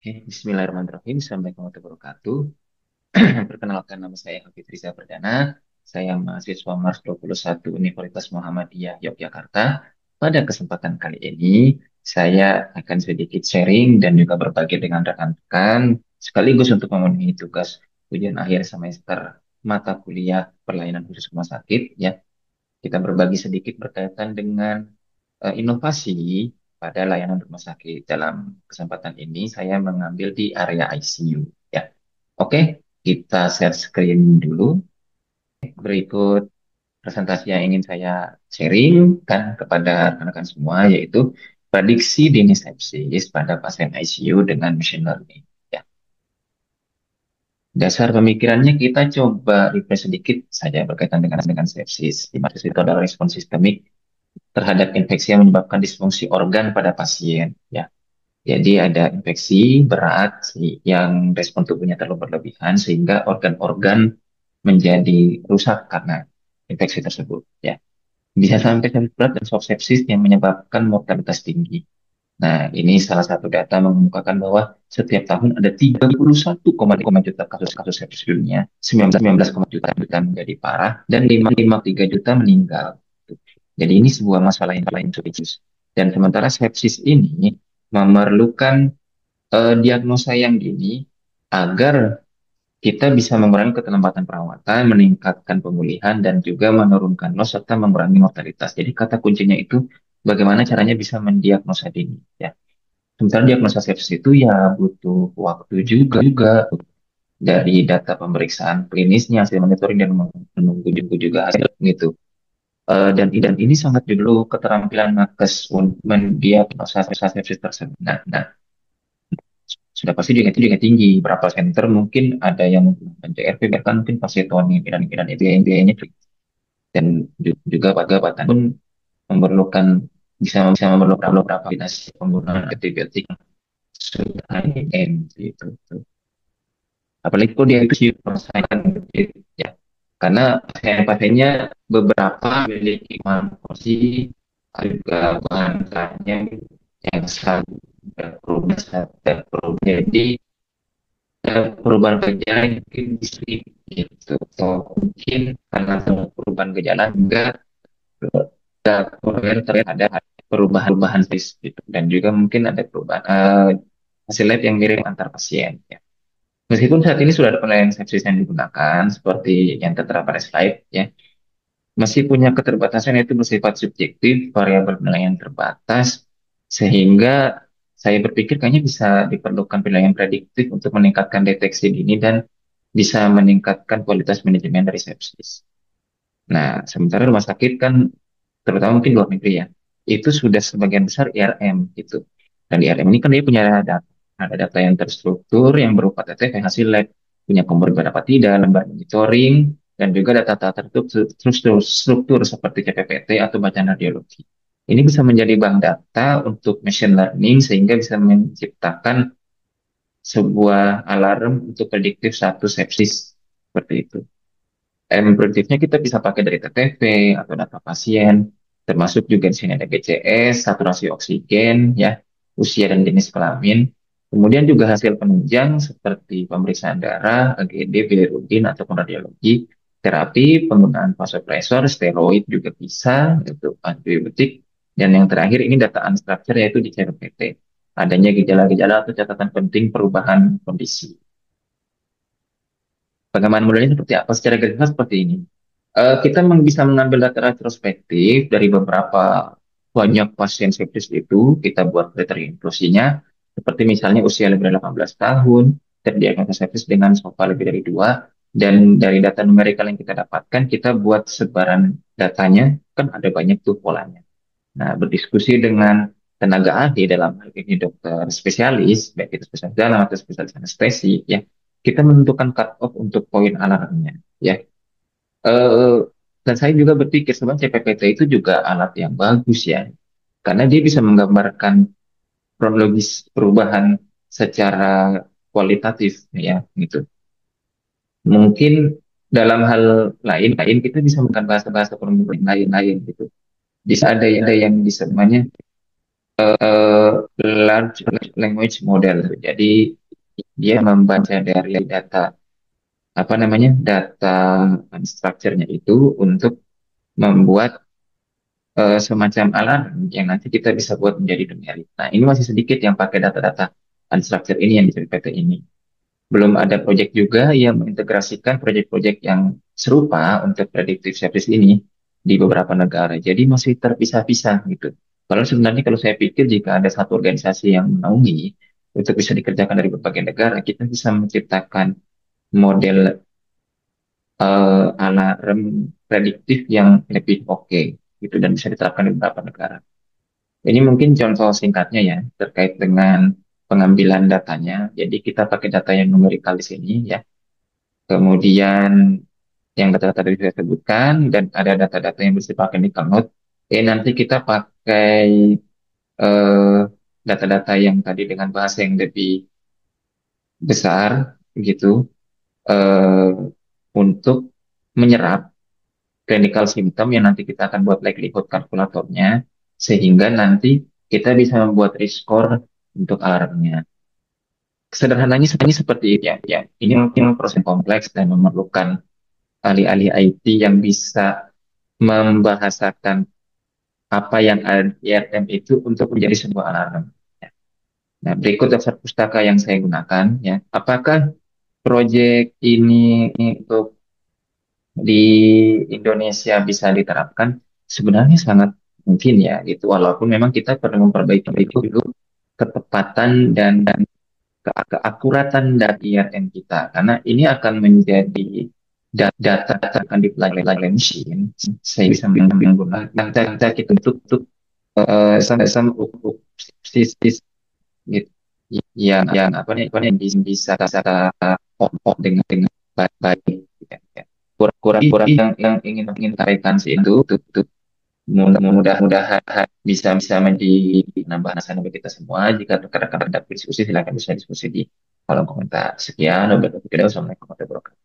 Oke, Bismillahirrahmanirrahim. Assalamualaikum warahmatullahi wabarakatuh. Perkenalkan nama saya Hafid Riza Perdana. Saya mahasiswa Mars 21 Universitas Muhammadiyah Yogyakarta. Pada kesempatan kali ini, saya akan sedikit sharing dan juga berbagi dengan rekan-rekan sekaligus untuk memenuhi tugas ujian akhir semester mata kuliah pelayanan khusus rumah sakit ya. Kita berbagi sedikit berkaitan dengan inovasi pada layanan rumah sakit. Dalam kesempatan ini saya mengambil di area ICU ya. Oke, kita share screen dulu. Berikut presentasi yang ingin saya sharingkan kepada rekan-rekan semua yaitu prediksi dini sepsis pada pasien ICU dengan machine learning. Ya. Dasar pemikirannya kita coba refresh sedikit saja berkaitan dengan sepsis. Di mana itu adalah respon sistemik terhadap infeksi yang menyebabkan disfungsi organ pada pasien. Ya, jadi ada infeksi berat yang respon tubuhnya terlalu berlebihan sehingga organ-organ menjadi rusak karena infeksi tersebut. Ya, bisa sampai sepsis berat dan shock sepsis yang menyebabkan mortalitas tinggi. Nah, ini salah satu data mengemukakan bahwa setiap tahun ada 31,5 juta kasus-kasus sepsis di dunia, 19,4 juta menjadi parah, dan 5,3 juta meninggal. Jadi ini sebuah masalah yang lain serius. Dan sementara sepsis ini memerlukan diagnosa yang dini agar kita bisa mengurangi keterlambatan perawatan, meningkatkan pemulihan, dan juga menurunkan loss serta mengurangi mortalitas. Jadi kata kuncinya itu bagaimana caranya bisa mendiagnosa dini. Ya. Sementara diagnosa sepsis itu ya butuh waktu juga dari data pemeriksaan klinisnya, hasil monitoring dan menunggu juga hasil gitu. Dan ini sangat dulu keterampilan nakes untuk mendiagnosa sepsis tersebut. Nah, sudah pasti juga tinggi. Berapa center mungkin ada yang menggunakan CRP, bahkan mungkin vasectomy dan biayanya dan juga obat-obatan pun memerlukan bisa memerlukan beberapa kombinasi penggunaan antibiotik sudah IM gitu. Apalagi kalau dia itu diselesaikan ya, karena pasien-pasiennya beberapa memiliki porsi juga bahannya yang sangat berubah. Jadi perubahan gejala mungkin bisa gitu. Atau mungkin karena perubahan gejala juga kemudian terlihat ada perubahan-perubahan gitu. Dan juga mungkin ada perubahan hasil lab yang mirip antar pasien. Ya. Meskipun saat ini sudah ada penilaian sepsis yang digunakan seperti yang tertera pada slide, ya, masih punya keterbatasan yaitu bersifat subjektif, variabel penilaian terbatas, sehingga saya berpikir kayaknya bisa diperlukan penilaian prediktif untuk meningkatkan deteksi dini dan bisa meningkatkan kualitas manajemen dari sepsis. Nah, sementara rumah sakit kan, terutama mungkin luar negeri ya, itu sudah sebagian besar IRM gitu. Dan IRM ini kan dia punya ada data yang terstruktur yang berupa TTV hasil lab, punya kompor berapa tidak, lembar monitoring, dan juga data-data terstruktur seperti CPPT atau bacaan radiologi. Ini bisa menjadi bank data untuk machine learning sehingga bisa menciptakan sebuah alarm untuk prediktif satu sepsis seperti itu. Prediktifnya kita bisa pakai dari TTV atau data pasien, termasuk juga di sini ada BCS, saturasi oksigen, ya, usia dan jenis kelamin. Kemudian juga hasil penunjang seperti pemeriksaan darah, AGD, bilirubin, ataupun radiologi, terapi, penggunaan vasopresor, steroid juga bisa, itu antibiotik. Dan yang terakhir ini data unstructured yaitu di CPPT. Adanya gejala-gejala atau catatan penting perubahan kondisi. Pengembangan modelnya seperti apa? Secara garis besar seperti ini. Kita bisa mengambil data retrospektif dari beberapa banyak pasien sepsis itu, kita buat kriteria inklusinya, seperti misalnya usia lebih dari 18 tahun, terdiagnosa sepsis dengan SOFA lebih dari 2, dan dari data numerikal yang kita dapatkan, kita buat sebaran datanya, kan ada banyak tuh polanya. Nah, berdiskusi dengan tenaga ahli dalam hal ini dokter spesialis, baik itu spesialis dalam atau spesialis anestesi, ya, kita menentukan cut off untuk poin alarmnya, ya. Eh, dan saya juga berpikir sebenarnya CPPT itu juga alat yang bagus ya, karena dia bisa menggambarkan kronologis perubahan secara kualitatif ya, gitu. Mungkin dalam hal lain kita bisa menggunakan bahasa-bahasa perubahan lain-lain gitu. Bisa ada yang bisa namanya large language model. Jadi dia membaca dari data apa namanya data unstructure-nya itu untuk membuat semacam alarm yang nanti kita bisa buat menjadi numerik. Nah, ini masih sedikit yang pakai data-data unstructured ini yang di PT ini. Belum ada proyek juga yang mengintegrasikan proyek-proyek yang serupa untuk predictive service ini di beberapa negara. Jadi masih terpisah-pisah gitu. Kalau sebenarnya kalau saya pikir jika ada satu organisasi yang menaungi untuk bisa dikerjakan dari berbagai negara, kita bisa menciptakan model alarm prediktif yang lebih oke gitu dan bisa diterapkan di beberapa negara. Ini mungkin contoh singkatnya ya terkait dengan pengambilan datanya. Jadi kita pakai data yang numerikal di sini ya. Kemudian yang data-data tadi saya sebutkan dan ada data-data yang bisa dipakai di Cloud. Nanti kita pakai eh, data-data yang tadi dengan bahasa yang lebih besar gitu eh, untuk menyerap clinical symptom yang nanti kita akan buat likelihood kalkulatornya sehingga nanti kita bisa membuat risk score untuk alarmnya. Sederhananya sebenarnya seperti itu ya. Ya, ini mungkin proses kompleks dan memerlukan ahli-ahli IT yang bisa membahasakan apa yang ada di IRM itu untuk menjadi sebuah alarm. Ya. Nah, berikut daftar pustaka yang saya gunakan ya. Apakah proyek ini untuk di Indonesia bisa diterapkan? Sebenarnya sangat mungkin ya gitu. Walaupun memang kita perlu memperbaiki dulu ketepatan dan keakuratan dari IRM kita karena ini akan menjadi data akan dipelajari oleh mesin saya bisa menggunakan data kita untuk sama sistem gitu yang apa nih bisa op dengan baik ya, ya. Kurang yang ingin sampaikan sih itu untuk mudah-mudahan bisa bisa menjadi nambah nasan bagi kita semua. Jika rekan-rekan ada diskusi, silakan bisa diskusi di kolom komentar. Sekian, wabillahi taufiq. Wassalamualaikum warahmatullahi wabarakatuh.